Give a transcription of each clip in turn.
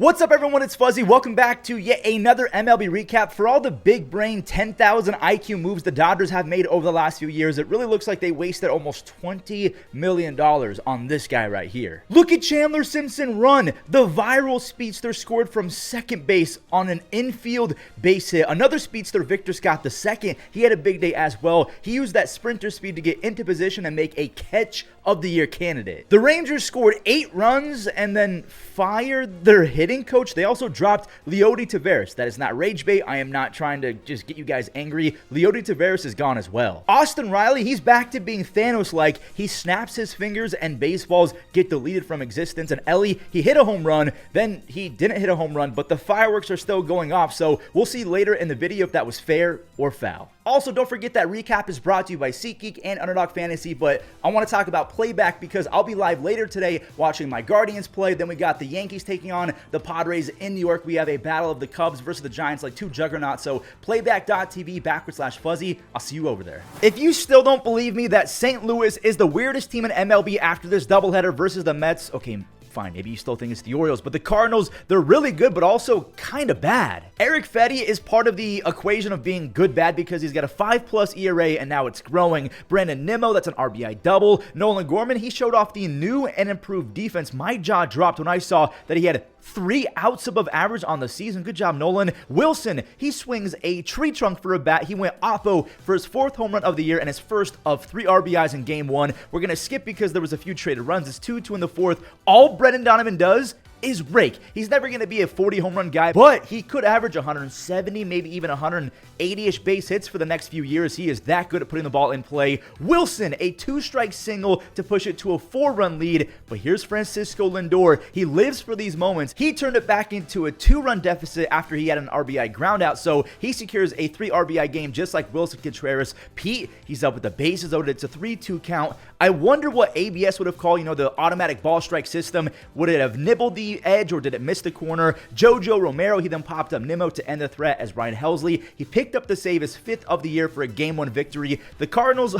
What's up, everyone? It's Fuzzy. Welcome back to yet another MLB recap. For all the big brain 10,000 IQ moves the Dodgers have made over the last few years, it really looks like they wasted almost $20 million on this guy right here. Look at Chandler Simpson run. The viral speedster scored from second base on an infield base hit. Another speedster, Victor Scott II, he had a big day as well. He used that sprinter speed to get into position and make a catch of the year candidate. The Rangers scored 8 runs and then fired their hitting coach. They also dropped Leody Taveras. That is not rage bait. I am not trying to just get you guys angry. Leody Taveras is gone as well. Austin Riley, he's back to being Thanos-like. He snaps his fingers and baseballs get deleted from existence. And Ellie, he hit a home run, then he didn't hit a home run, but the fireworks are still going off. So we'll see later in the video if that was fair or foul. Also, don't forget that recap is brought to you by SeatGeek and Underdog Fantasy, but I want to talk about playback because I'll be live later today watching my Guardians play. Then we got the Yankees taking on the Padres in New York. We have a battle of the Cubs versus the Giants, like two juggernauts. So playback.tv/Fuzzy. I'll see you over there. If you still don't believe me that St. Louis is the weirdest team in MLB after this doubleheader versus the Mets, okay, fine, maybe you still think it's the Orioles, but the Cardinals, they're really good, but also kind of bad. Erick Fedde is part of the equation of being good-bad because he's got a 5+ ERA, and now it's growing. Brandon Nimmo, that's an RBI double. Nolan Gorman, he showed off the new and improved defense. My jaw dropped when I saw that he had 3 outs above average on the season. Good job, Nolan. Wilson, he swings a tree trunk for a bat. He went oppo for his 4th home run of the year and his first of 3 RBIs in Game 1. We're going to skip because there was a few traded runs. It's 2-2 in the 4th. All Brendan Donovan does is rake. He's never going to be a 40 home run guy, but he could average 170, maybe even 180-ish base hits for the next few years. He is that good at putting the ball in play. Wilson, a 2-strike single to push it to a 4-run lead, but here's Francisco Lindor. He lives for these moments. He turned it back into a 2-run deficit after he had an RBI ground out, so he secures a 3 RBI game just like Wilson Contreras. Pete, he's up with the bases loaded. It's a 3-2 count. I wonder what ABS would have called, the automatic ball strike system. Would it have nibbled the edge or did it miss the corner? Jojo Romero, he then popped up Nimmo to end the threat as Ryan Helsley. He picked up the save, his 5th of the year for a Game 1 victory. The Cardinals,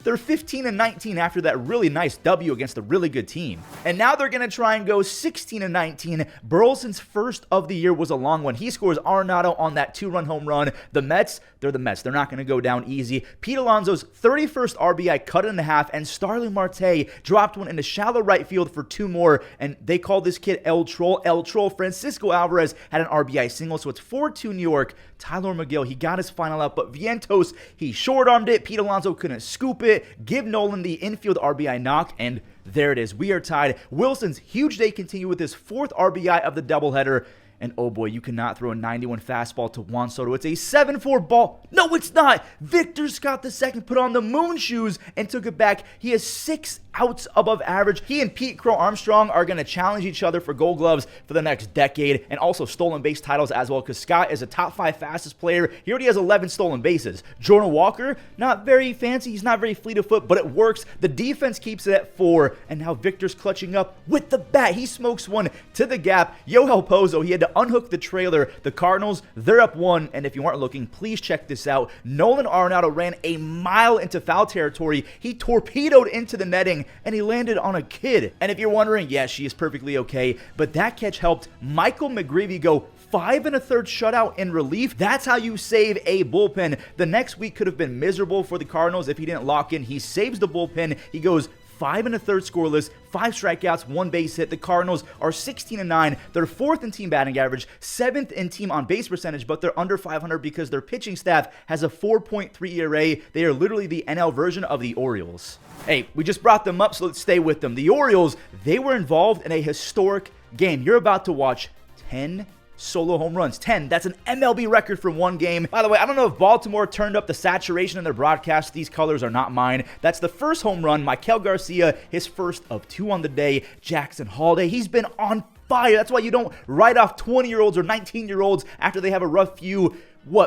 they're 15-19 after that really nice W against a really good team. And now they're going to try and go 16-19. Burleson's first of the year was a long one. He scores Arenado on that 2-run home run. The Mets, they're the Mets. They're not going to go down easy. Pete Alonso's 31st RBI cut in half, and Starling Marte dropped one into shallow right field for 2 more, and they call this kid El Troll. El Troll. Francisco Alvarez had an RBI single, so it's 4-2 New York. Tyler McGill, he got his final out, but Vientos, he short-armed it. Pete Alonso couldn't scoop it. Give Nolan the infield RBI knock, and there it is. We are tied. Wilson's huge day continued with his 4th RBI of the doubleheader. And oh boy, you cannot throw a 91 fastball to Juan Soto. It's a 7-4 ball. No, it's not. Victor Scott II put on the moon shoes and took it back. He has 6 outs above average. He and Pete Crow Armstrong are going to challenge each other for Gold Gloves for the next decade, and also stolen base titles as well, because Scott is a top 5 fastest player. He already has 11 stolen bases. Jordan Walker, not very fancy. He's not very fleet of foot, but it works. The defense keeps it at 4, and now Victor's clutching up with the bat. He smokes one to the gap. Yoel Pozo, he had to unhook the trailer. The Cardinals, they're up 1, and if you aren't looking, please check this out. Nolan Arenado ran a mile into foul territory. He torpedoed into the netting, and he landed on a kid. And if you're wondering, yeah, she is perfectly okay, but that catch helped Michael McGreevy go 5 1/3 shutout in relief. That's how you save a bullpen. The next week could have been miserable for the Cardinals if he didn't lock in. He saves the bullpen. He goes 5 1/3 scoreless, 5 strikeouts, 1 base hit. The Cardinals are 16-9. They're 4th in team batting average, 7th in team on base percentage, but they're under 500 because their pitching staff has a 4.3 ERA. They are literally the NL version of the Orioles. Hey, we just brought them up, so let's stay with them. The Orioles, they were involved in a historic game. You're about to watch 10 solo home runs. 10. That's an MLB record for one game. By the way, I don't know if Baltimore turned up the saturation in their broadcast. These colors are not mine. That's the first home run. Michael Garcia, his first of 2 on the day. Jackson Holiday, he's been on fire. That's why you don't write off 20-year-olds or 19-year-olds after they have a rough few.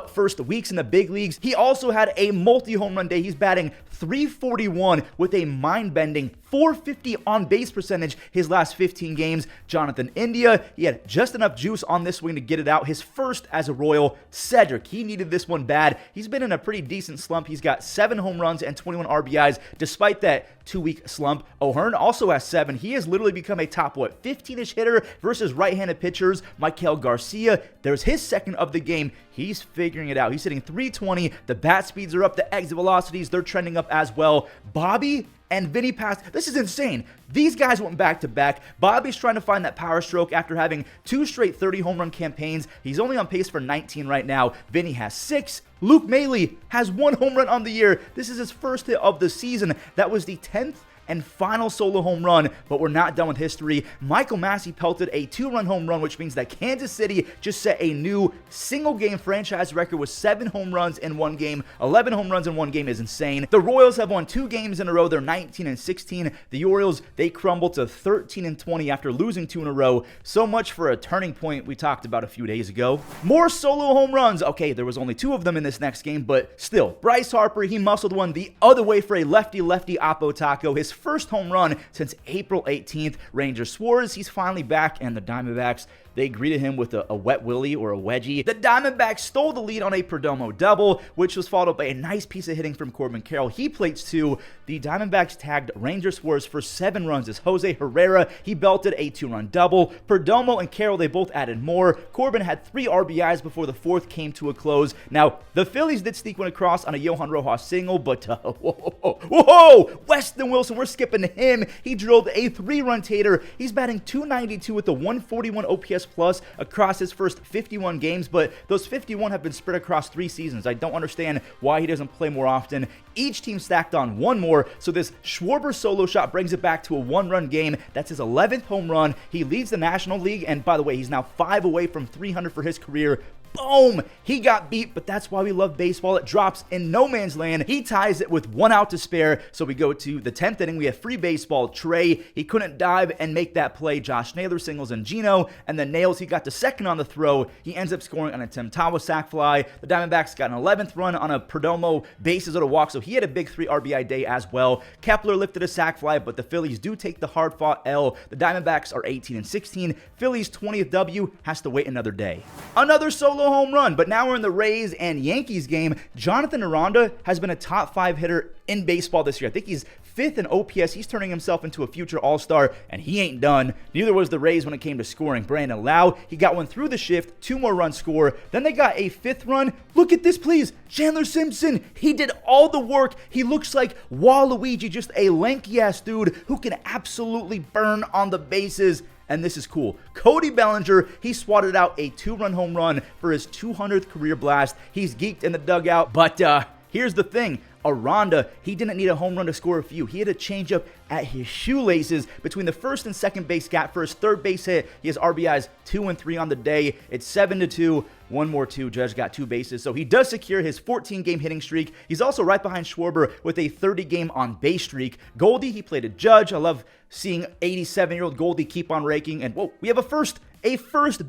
first weeks in the big leagues. He also had a multi-home run day. He's batting .341 with a mind-bending .450 on-base percentage his last 15 games. Jonathan India, he had just enough juice on this swing to get it out. His first as a Royal. Cedric, he needed this one bad. He's been in a pretty decent slump. He's got 7 home runs and 21 RBIs despite that 2-week slump. O'Hearn also has 7. He has literally become a top, 15-ish hitter versus right-handed pitchers. Michael Garcia, there's his second of the game. He's figuring it out. He's hitting .320. The bat speeds are up. The exit velocities, they're trending up as well. Bobby and Vinny passed. This is insane. These guys went back-to-back. Bobby's trying to find that power stroke after having 2 straight 30 home run campaigns. He's only on pace for 19 right now. Vinny has 6. Luke Maile has 1 home run on the year. This is his first hit of the season. That was the 10th and final solo home run, but we're not done with history. Michael Massey pelted a 2-run home run, which means that Kansas City just set a new single-game franchise record with 7 home runs in one game. 11 home runs in one game is insane. The Royals have won 2 games in a row. They're 19-16. The Orioles, they crumbled to 13-20 after losing 2 in a row. So much for a turning point we talked about a few days ago. More solo home runs. Okay, there was only 2 of them in this next game, but still. Bryce Harper, he muscled one the other way for a lefty-lefty Oppo Taco. His first home run since April 18th. Ranger Suarez, he's finally back, and the Diamondbacks, they greeted him with a wet willy or a wedgie. The Diamondbacks stole the lead on a Perdomo double, which was followed up by a nice piece of hitting from Corbin Carroll. He plates 2. The Diamondbacks tagged Ranger Suarez for 7 runs as Jose Herrera, he belted a 2-run double. Perdomo and Carroll, they both added more. Corbin had 3 RBIs before the 4th came to a close. Now, the Phillies did sneak one across on a Johan Rojas single, but whoa! Weston Wilson, we're skipping him. He drilled a 3-run tater. He's batting .292 with a 141 OPS plus across his first 51 games, but those 51 have been spread across 3 seasons. I don't understand why he doesn't play more often. Each team stacked on 1 more, so this Schwarber solo shot brings it back to a 1-run game. That's his 11th home run. He leads the National League, and by the way, he's now 5 away from 300 for his career. Boom! He got beat, but that's why we love baseball. It drops in no man's land. He ties it with 1 out to spare, so we go to the 10th inning. We have free baseball. Trey, he couldn't dive and make that play. Josh Naylor singles and Gino, and then Nails, he got the second on the throw. He ends up scoring on a Tim Tawa sac fly. The Diamondbacks got an 11th run on a Perdomo bases out of walk, so he had a big 3 RBI day as well. Kepler lifted a sac fly, but the Phillies do take the hard-fought L. The Diamondbacks are 18-16. Phillies' 20th W has to wait another day. Another solo home run, but now we're in the Rays and Yankees game. Jonathan Aranda has been a top 5 hitter in baseball this year. I think he's 5th in OPS. He's turning himself into a future all-star, and he ain't done. Neither was the Rays when it came to scoring. Brandon Lau, he got one through the shift, 2 more runs score. Then they got a 5th run. Look at this, please. Chandler Simpson, he did all the work. He looks like Waluigi, just a lanky-ass dude who can absolutely burn on the bases. And this is cool. Cody Bellinger, he swatted out a 2-run home run for his 200th career blast. He's geeked in the dugout, but here's the thing. Aranda, he didn't need a home run to score a few. He had a changeup at his shoelaces between the first and second base gap for his 3rd base hit. He has RBIs 2 and 3 on the day. It's 7-2. 1 more 2. Judge got 2 bases. So he does secure his 14-game hitting streak. He's also right behind Schwarber with a 30-game on-base streak. Goldie, he played a Judge. I love seeing 87-year-old Goldie keep on raking. And whoa, we have a first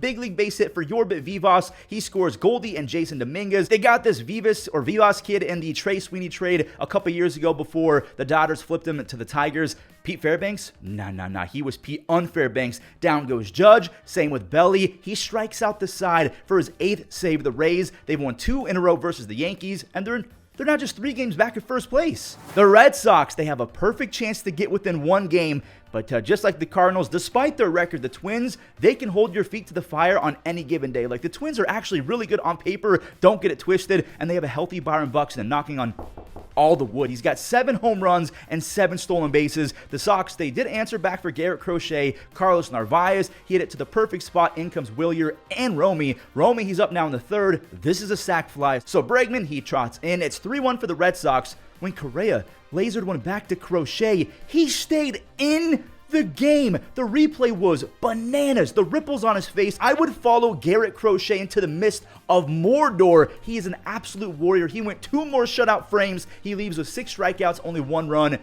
big league base hit for Yorbit Vivas. He scores Goldie and Jason Dominguez. They got this Vivas kid in the Trey Sweeney trade a couple years ago before the Dodgers flipped him to the Tigers. Pete Fairbanks? Nah. He was Pete Unfairbanks. Down goes Judge. Same with Belly. He strikes out the side for his 8th save. The Rays, they've won 2 in a row versus the Yankees, and they're now just 3 games back at first place. The Red Sox, they have a perfect chance to get within 1 game, but just like the Cardinals, despite their record, the Twins, they can hold your feet to the fire on any given day. Like, the Twins are actually really good on paper. Don't get it twisted. And they have a healthy Byron Buxton knocking on all the wood. He's got 7 home runs and 7 stolen bases. The Sox, they did answer back for Garrett Crochet. Carlos Narvaez, he hit it to the perfect spot. In comes Willier and Romy. Romy, he's up now in the 3rd. This is a sac fly. So Bregman, he trots in. It's 3-1 for the Red Sox. When Correa lasered one back to Crochet, he stayed in the game. The replay was bananas. The ripples on his face. I would follow Garrett Crochet into the mist of Mordor. He is an absolute warrior. He went 2 more shutout frames. He leaves with 6 strikeouts, only 1 run.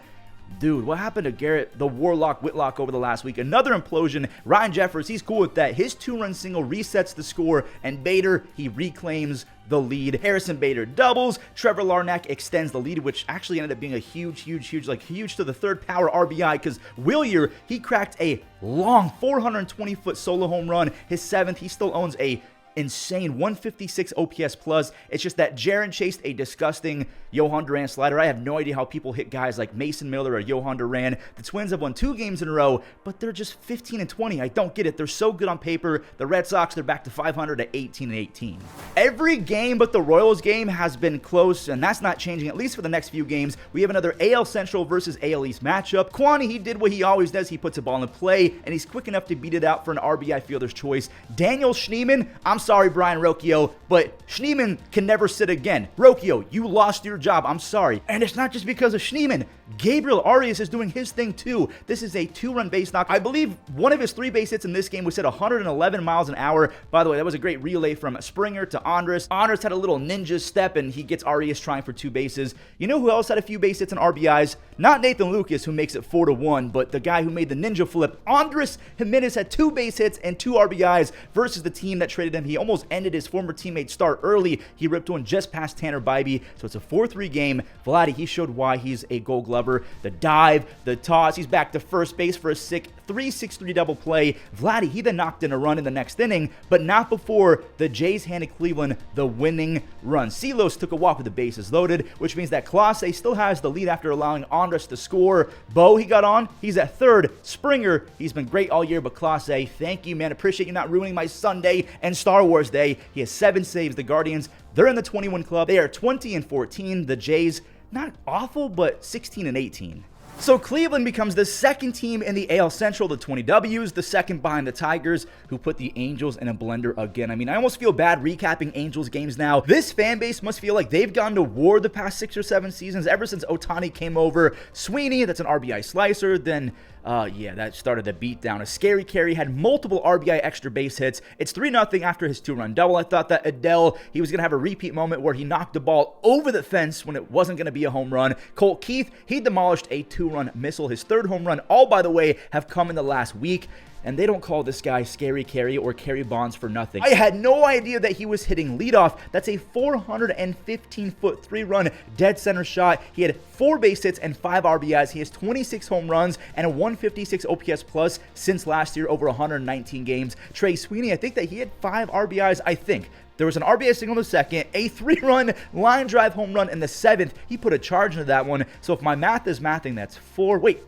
Dude, what happened to Garrett, the Warlock Whitlock over the last week? Another implosion. Ryan Jeffers, he's cool with that. His 2-run single resets the score, and Bader, he reclaims the lead. Harrison Bader doubles. Trevor Larnach extends the lead, which actually ended up being a huge to the third power RBI, because Willier, he cracked a long 420-foot solo home run. His 7th, he still owns a insane 156 OPS plus. It's just that Jaron chased a disgusting Johan Duran slider. I have no idea how people hit guys like Mason Miller or Johan Duran. The Twins have won 2 games in a row, but they're just 15-20. I don't get it. They're so good on paper. The Red Sox, they're back to 500 at 18-18. Every game but the Royals game has been close, and that's not changing, at least for the next few games. We have another AL Central versus AL East matchup. Kwani, he did what he always does. He puts a ball in play, and he's quick enough to beat it out for an RBI fielder's choice. Daniel Schneemann, I'm sorry, Brian Rocchio, but Schneemann can never sit again. Rocchio, you lost your job. I'm sorry. And it's not just because of Schneemann. Gabriel Arias is doing his thing too. This is a 2-run base knock. I believe one of his 3 base hits in this game was at 111 miles an hour. By the way, that was a great relay from Springer to Andres. Andres had a little ninja step, and he gets Arias trying for 2 bases. You know who else had a few base hits and RBIs? Not Nathan Lucas, who makes it 4-1, but the guy who made the ninja flip. Andres Jimenez had 2 base hits and 2 RBIs versus the team that traded him. He almost ended his former teammate's start early. He ripped one just past Tanner Bybee, so it's a 4-3 game. Vladdy, he showed why he's a Gold Glover. The dive, the toss, he's back to first base for a sick 3-6-3 double play. Vladdy, he then knocked in a run in the next inning, but not before the Jays handed Cleveland the winning run. Silos took a walk with the bases loaded, which means that Clase still has the lead after allowing Andres to score. Bo, he got on. He's at third. Springer, he's been great all year, but Clase, thank you, man. Appreciate you not ruining my Sunday and Star Wars Day. He has 7 saves. The Guardians, they're in the 21 club. They are 20-14. The Jays, not awful, but 16-18. So Cleveland becomes the second team in the AL Central, the 20 Ws, the second behind the Tigers, who put the Angels in a blender again. I mean, I almost feel bad recapping Angels games now. This fan base must feel like they've gone to war the past 6 or 7 seasons, ever since Ohtani came over. Sweeney, that's an RBI slicer, then yeah, that started the beatdown. A scary carry, had multiple RBI extra base hits. It's 3-0 after his 2-run double. I thought that Adele, he was going to have a repeat moment where he knocked the ball over the fence when it wasn't going to be a home run. Colt Keith, he demolished a 2-run missile. His 3rd home run, all by the way, have come in the last week. And they don't call this guy Scary Carry or Carry Bonds for nothing. I had no idea that he was hitting leadoff. That's a 415-foot 3-run dead center shot. He had 4 base hits and 5 RBIs. He has 26 home runs and a 156 OPS plus since last year, over 119 games. Trey Sweeney, I think that he had 5 RBIs, I think. There was an RBI single in the 2nd, a 3-run line drive home run in the 7th. He put a charge into that one. So if my math is mathing, that's 4. Wait.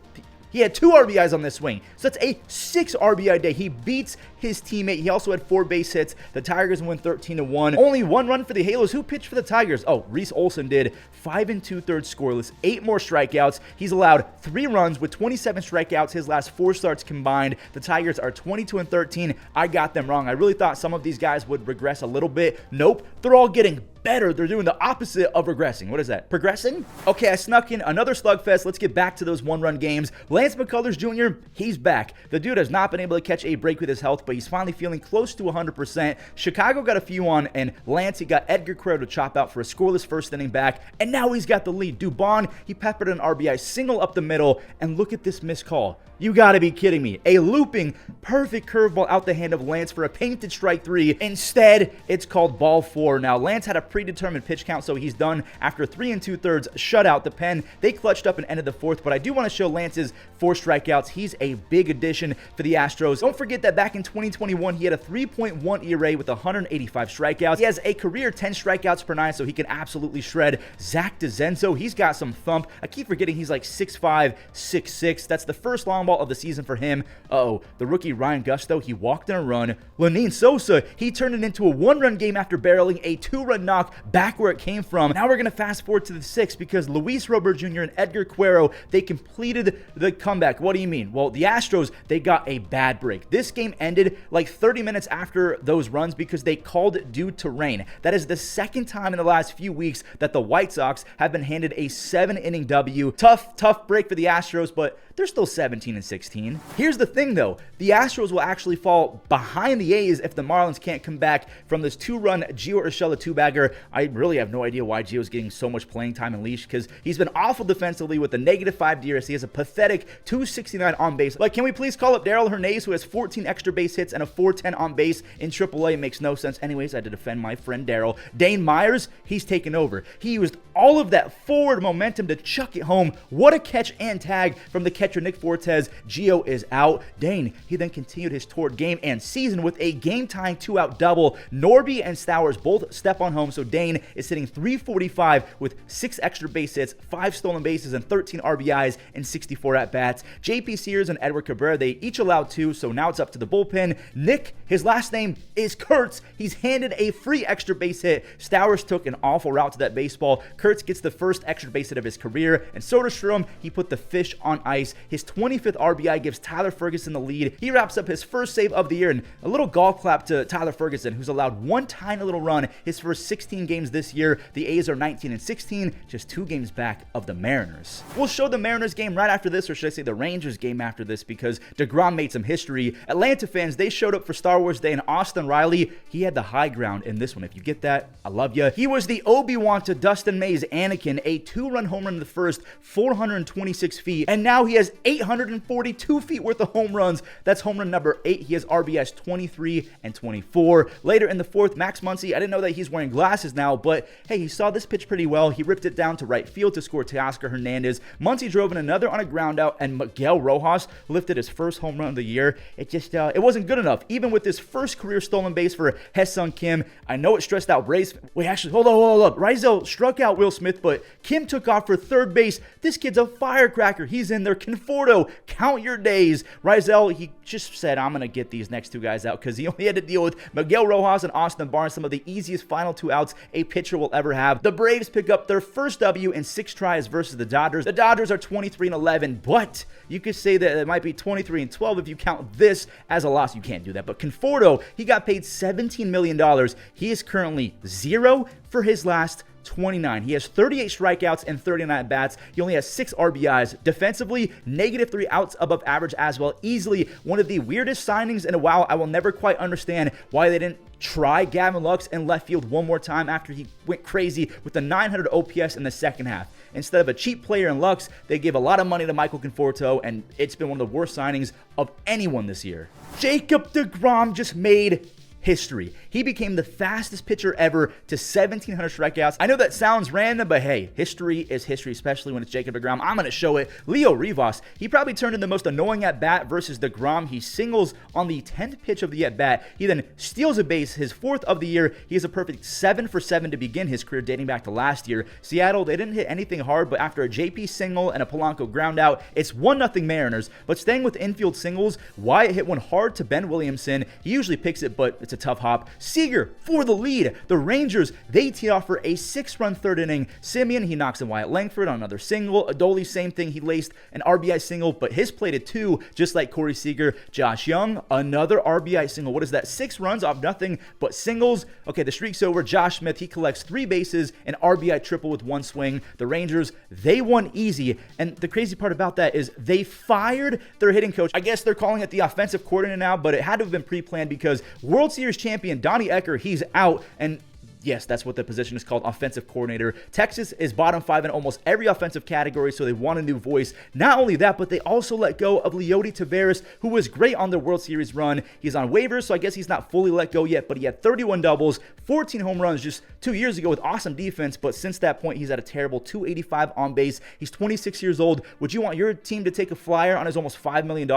He had 2 RBIs on this swing, so that's a 6 RBI day. He beats his teammate. He also had 4 base hits. The Tigers win 13-1. Only 1 run for the Halos. Who pitched for the Tigers? Oh, Reese Olson did. 5 2/3 scoreless, 8 more strikeouts. He's allowed 3 runs with 27 strikeouts his last 4 starts combined. The Tigers are 22-13. I got them wrong. I really thought some of these guys would regress a little bit. Nope, they're all getting better. They're doing the opposite of regressing. What is that? Progressing? Okay, I snuck in another slugfest. Let's get back to those 1-run games. Lance McCullers Jr., he's back. The dude has not been able to catch a break with his health, but he's finally feeling close to 100%. Chicago got a few on, and Lance, he got Edgar Carrero to chop out for a scoreless 1st inning back, and now he's got the lead. Dubon, he peppered an RBI single up the middle, and look at this missed call. You gotta be kidding me. A looping, perfect curveball out the hand of Lance for a painted strike 3. Instead, it's called ball 4. Now, Lance had a predetermined pitch count, so he's done after 3 2/3 shutout. The Pen, they clutched up and ended the 4th, but I do want to show Lance's 4 strikeouts. He's a big addition for the Astros. Don't forget that back in 2021, he had a 3.1 ERA with 185 strikeouts. He has a career 10 strikeouts per 9, so he can absolutely shred. Zach DeZenzo, he's got some thump. I keep forgetting he's like 6'5", 6'6". That's the first long ball of the season for him. The rookie Ryan Gusto, he walked in a run. Lenine Sosa, he turned it into a 1-run game after barreling a 2-run knock back where it came from. Now we're going to fast forward to the 6th because Luis Robert Jr. and Edgar Carrero, they completed the comeback. What do you mean? Well, the Astros, they got a bad break. This game ended like 30 minutes after those runs because they called it due to rain. That is the 2nd time in the last few weeks that the White Sox have been handed a 7-inning W. Tough break for the Astros, but they're still 17 and 16. Here's the thing though, the Astros will actually fall behind the A's if the Marlins can't come back from this 2-run Gio Urshela 2-bagger. I really have no idea why Gio's getting so much playing time and leash, because he's been awful defensively with a -5 DRS. He has a pathetic 269 on base. Like, can we please call up Darell Hernandez, who has 14 extra base hits and a 410 on base in AAA? It makes no sense. Anyways, I had to defend my friend Darell. Dane Myers, he's taken over. He used all of that forward momentum to chuck it home. What a catch and tag from the catcher Nick Fortes. Gio is out. Dane, he then continued his torrid game and season with a game-tying 2-out double. Norby and Stowers both step on home, so Dane is sitting .345 with 6 extra base hits, 5 stolen bases, and 13 RBIs in 64 at-bats. JP Sears and Edward Cabrera, they each allowed 2, so now it's up to the bullpen. Nick, his last name is Kurtz. He's handed a free extra base hit. Stowers took an awful route to that baseball. Kurtz gets the first extra base hit of his career, and Soderstrom, he put the fish on ice. His 25th RBI gives Tyler Ferguson the lead. He wraps up his first save of the year, and a little golf clap to Tyler Ferguson, who's allowed one tiny little run his first 16 games this year. The A's are 19 and 16, just 2 games back of the Mariners. We'll show the Mariners game right after this, or should I say the Rangers game after this, because DeGrom made some history. Atlanta fans, they showed up for Star Wars Day, and Austin Riley, he had the high ground in this one. If you get that, I love you. He was the Obi-Wan to Dustin May's Anakin, a 2-run home run in the first, 426 feet, and now he has 842 feet worth of home runs. That's home run number 8. He has RBIs 23 and 24. Later in the fourth, Max Muncy, I didn't know that he's wearing glasses now, but hey, he saw this pitch pretty well. He ripped it down to right field to score Teoscar Hernandez. Muncy drove in another on a ground out, and Miguel Rojas lifted his first home run of the year. It wasn't good enough, even with his first career stolen base for Hae-Sung Kim. I know it stressed out Braves. Wait, actually, hold up. Rizzo struck out Will Smith, but Kim took off for third base. This kid's a firecracker. He's in there. Conforto, count your days. Rizzo, he just said, I'm going to get these next 2 guys out, because he only had to deal with Miguel Rojas and Austin Barnes, some of the easiest final 2 outs a pitcher will ever have. The Braves pick up their first W in 6 tries versus the Dodgers. The Dodgers are 23 and 11, but you could say that it might be 23 and 12 if you count this as a loss. You can't do that. But Conforto, he got paid $17 million. He is currently 0 for his last 29. He has 38 strikeouts and 39 at-bats. He only has 6 RBIs. Defensively, -3 outs above average as well. Easily one of the weirdest signings in a while. I will never quite understand why they didn't try Gavin Lux in left field one more time after he went crazy with the 900 OPS in the second half. Instead of a cheap player in Lux, they gave a lot of money to Michael Conforto, and it's been one of the worst signings of anyone this year. Jacob deGrom just made history. He became the fastest pitcher ever to 1,700 strikeouts. I know that sounds random, but hey, history is history, especially when it's Jacob deGrom. I'm going to show it. Leo Rivas, he probably turned in the most annoying at-bat versus deGrom. He singles on the 10th pitch of the at-bat. He then steals a base, his 4th of the year. He has a perfect 7 for 7 to begin his career, dating back to last year. Seattle, they didn't hit anything hard, but after a JP single and a Polanco ground out, it's 1-0 Mariners. But staying with infield singles, Wyatt hit one hard to Ben Williamson. He usually picks it, but it's a tough hop. Seager for the lead. The Rangers, they tee off for a 6-run third inning. Simeon, he knocks in Wyatt Langford on another single. Adoli, same thing. He laced an RBI single, but his plated 2, just like Corey Seager. Josh Young, another RBI single. What is that? 6 runs off nothing but singles. Okay, the streak's over. Josh Smith, he collects 3 bases, an RBI triple with 1 swing. The Rangers, they won easy, and the crazy part about that is they fired their hitting coach. I guess they're calling it the offensive coordinator now, but it had to have been pre-planned because World Series champion Donnie Ecker, he's out, and yes, that's what the position is called, offensive coordinator. Texas is bottom 5 in almost every offensive category, so they want a new voice. Not only that, but they also let go of Leody Taveras, who was great on their World Series run. He's on waivers, so I guess he's not fully let go yet, but he had 31 doubles, 14 home runs just 2 years ago with awesome defense, but since that point, he's at a terrible 285 on base. He's 26 years old. Would you want your team to take a flyer on his almost $5 million?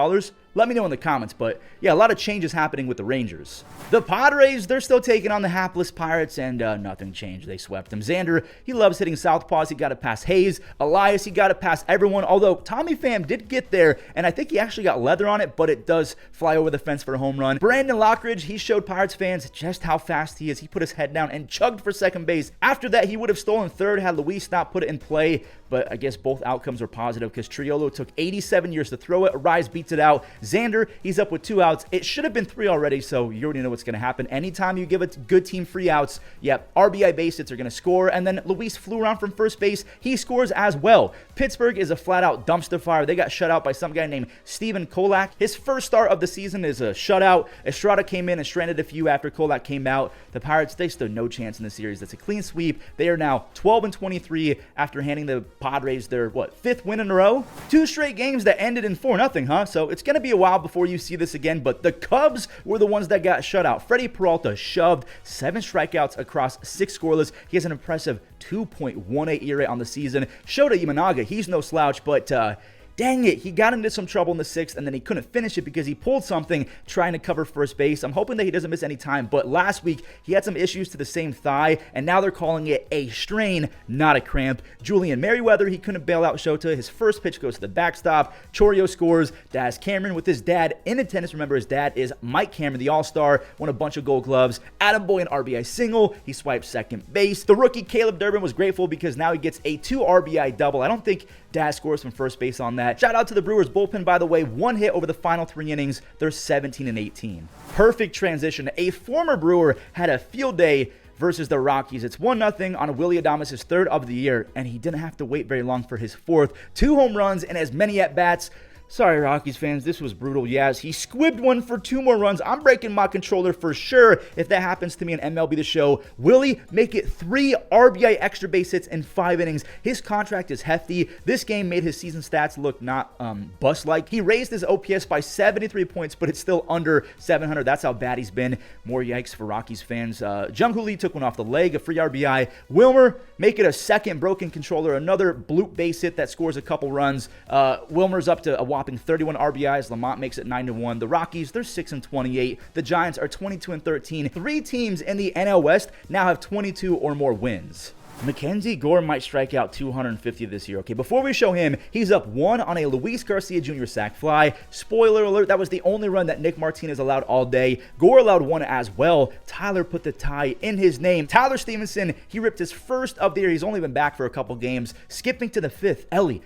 Let me know in the comments, but yeah, a lot of changes happening with the Rangers. The Padres, they're still taking on the hapless Pirates, and nothing changed. They swept them. Xander, he loves hitting southpaws. He got it past Hayes. Elias, he got it past everyone, although Tommy Pham did get there, and I think he actually got leather on it, but it does fly over the fence for a home run. Brandon Lockridge, he showed Pirates fans just how fast he is. He put his head down and chugged for second base. After that, he would have stolen third had Luis not put it in play. but I guess both outcomes are positive because Triolo took 87 years to throw it. Rise beats it out. Xander, he's up with 2 outs. It should have been 3 already, so you already know what's going to happen. Anytime you give a good team free outs, yep, RBI base hits are going to score. And then Luis flew around from first base. He scores as well. Pittsburgh is a flat-out dumpster fire. They got shut out by some guy named Steven Kolak. His first start of the season is a shutout. Estrada came in and stranded a few after Kolak came out. The Pirates, they stood no chance in the series. That's a clean sweep. They are now 12-23 after handing the Padres their, 5th win in a row? 2 straight games that ended in 4-0, huh? So it's going to be a while before you see this again, but the Cubs were the ones that got shut out. Freddie Peralta shoved 7 strikeouts across 6 scoreless. He has an impressive 2.18 ERA on the season. Shota Imanaga, he's no slouch, but dang it, he got into some trouble in the 6th, and then he couldn't finish it because he pulled something trying to cover first base. I'm hoping that he doesn't miss any time, but last week, he had some issues to the same thigh, and now they're calling it a strain, not a cramp. Julian Merriweather, he couldn't bail out Shota. His first pitch goes to the backstop. Chourio scores. Daz Cameron with his dad in attendance. Remember, his dad is Mike Cameron, the All-Star, won a bunch of Gold Gloves. Adam Boy, an RBI single. He swiped second base. The rookie Caleb Durbin was grateful because now he gets a 2 RBI double. I don't think Daz scores from first base on that. Shout out to the Brewers bullpen, by the way. 1 hit over the final 3 innings. They're 17-18. Perfect transition. A former Brewer had a field day versus the Rockies. It's 1-0 on Willy Adames' 3rd of the year, and he didn't have to wait very long for his 4th. 2 home runs and as many at-bats. Sorry, Rockies fans, this was brutal. Yes, he squibbed one for 2 more runs. I'm breaking my controller for sure if that happens to me in MLB The Show. Willie make it 3 RBI extra base hits in 5 innings. His contract is hefty. This game made his season stats look not bust-like. He raised his OPS by 73 points, but it's still under 700. That's how bad he's been. More yikes for Rockies fans. Jung-Hoo Lee took one off the leg, a free RBI. Wilmer make it a 2nd broken controller, another bloop base hit that scores a couple runs. Wilmer's up to a whopping 31 RBIs. Lamont makes it 9-1. The Rockies, they're 6-28. The Giants are 22-13. 3 teams in the NL West now have 22 or more wins. Mackenzie Gore might strike out 250 this year. Okay, before we show him, he's up 1 on a Luis Garcia Jr. sac fly. Spoiler alert, that was the only run that Nick Martinez allowed all day. Gore allowed 1 as well. Tyler put the tie in his name. Tyler Stevenson, he ripped his first of the year. He's only been back for a couple games. Skipping to the 5th, Ellie,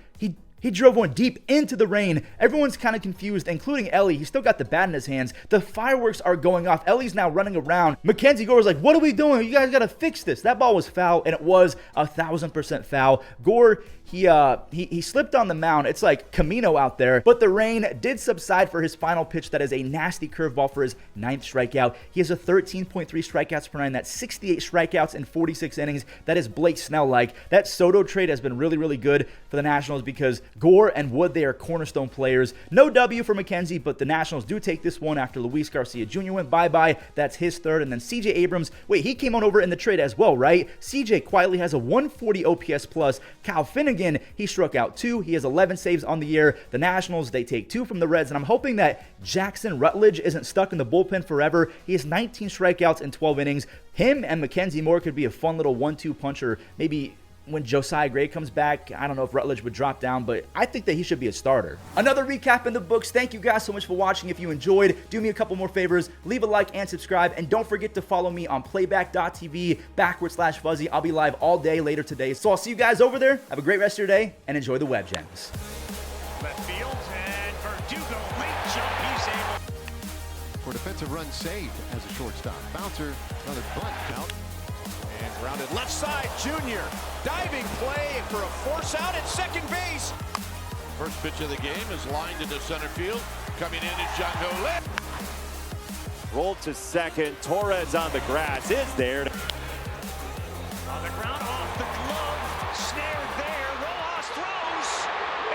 he drove one deep into the rain. Everyone's kind of confused, including Ellie. He's still got the bat in his hands. The fireworks are going off. Ellie's now running around. Mackenzie Gore was like, what are we doing? You guys got to fix this. That ball was foul, and it was 1,000% foul. Gore, he slipped on the mound. It's like Camino out there, but the rain did subside for his final pitch. That is a nasty curveball for his 9th strikeout. He has a 13.3 strikeouts per 9. That's 68 strikeouts in 46 innings. That is Blake Snell-like. That Soto trade has been really, really good for the Nationals because Gore and Wood, they are cornerstone players. No W for Mackenzie, but the Nationals do take this one after Luis Garcia Jr. went bye-bye. That's his 3rd. And then CJ Abrams, wait, he came on over in the trade as well, right? CJ quietly has a 140 OPS plus. Kyle Finnegan, he struck out 2. He has 11 saves on the year. The Nationals, they take 2 from the Reds, and I'm hoping that Jackson Rutledge isn't stuck in the bullpen forever. He has 19 strikeouts in 12 innings. Him and Mackenzie Moore could be a fun little 1-2 puncher. Maybe when Josiah Gray comes back, I don't know if Rutledge would drop down, but I think that he should be a starter. Another recap in the books. Thank you guys so much for watching. If you enjoyed, do me a couple more favors. Leave a like and subscribe, and don't forget to follow me on playback.tv/Fuzzy. I'll be live all day later today. So I'll see you guys over there. Have a great rest of your day, and enjoy the web gems. Left field, and Verdugo, late jump, he's able. For defensive run saved as a shortstop. Bouncer, another bunt out. And grounded left side, Junior. Diving play for a force out at second base. First pitch of the game is lined into center field. Coming in is Django Lit. Rolled to second. Torres on the grass is there. On the ground.